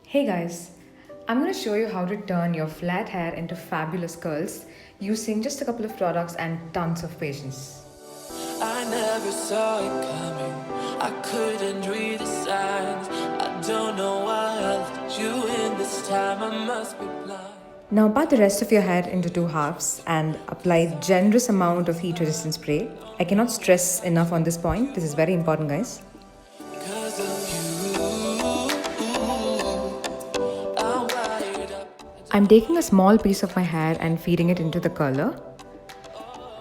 Hey guys, I'm going to show you how to turn your flat hair into fabulous curls using just a couple of products and tons of patience. I never saw it coming. I couldn't read the signs. I don't know why I let you in this time. I must be blind. Now part the rest of your hair into two halves and apply generous amount of heat resistant spray. I cannot stress enough on this point. This is very important, guys. 'Cause of you, I'll light up. I'm taking a small piece of my hair and feeding it into the curler.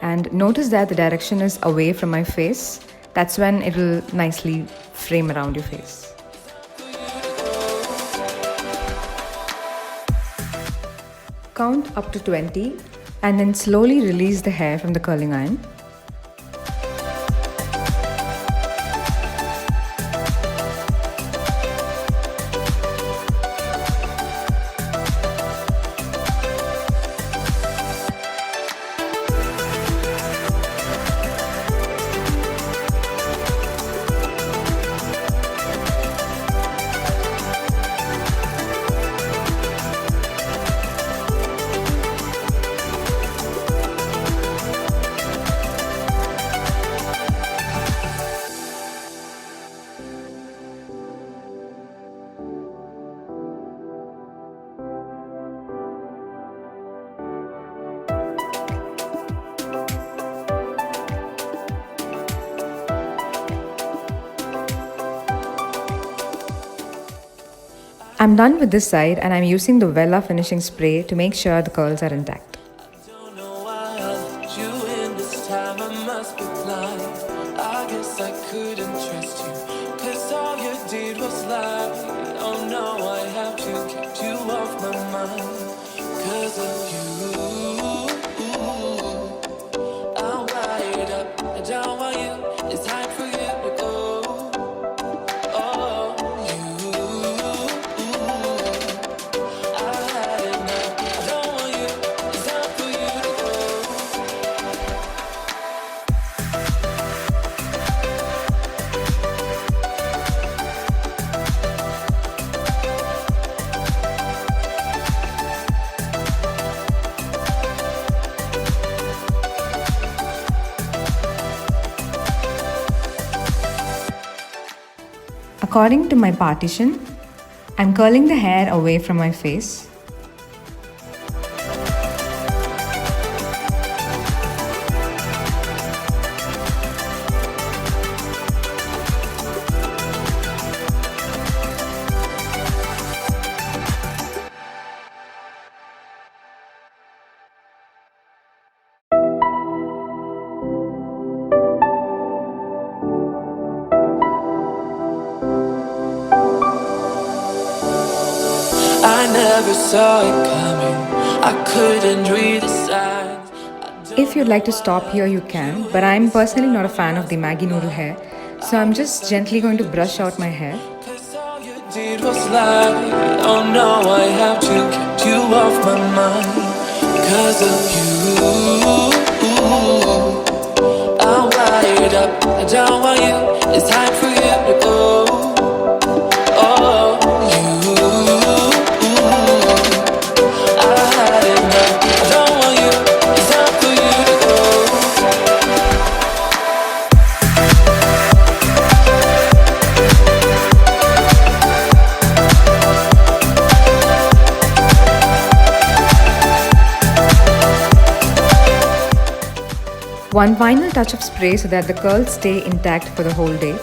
And notice that the direction is away from my face. That's when it will nicely frame around your face. Count up to 20 and then slowly release the hair from the curling iron. I'm done with this side and I'm using the Wella finishing spray to make sure the curls are intact. Don't know why I let you in this time. I must be blind. I guess I couldn't trust you. 'Cause all you did was lie. Oh no, I have to keep you off my mind. 'Cause of you, I'll light up. I don't want you. It's time for you to go. Oh, you, I had enough. I don't want you. It's time for you to go. According to my partition, I'm curling the hair away from my face. I never saw it coming. I couldn't read the signs. If you'd like to stop here, you can, but I'm personally not a fan of the Maggi noodle hair, so I'm just gently going to brush out my hair. 'Cause all you did was lie. Oh no, I have to keep you off my mind. 'Cause of you, I'll light up. I don't want you. It's time for you to go. Oh, you, I had enough. I don't want you. It's time for you to go. One final touch of spray so that the curls stay intact for the whole day.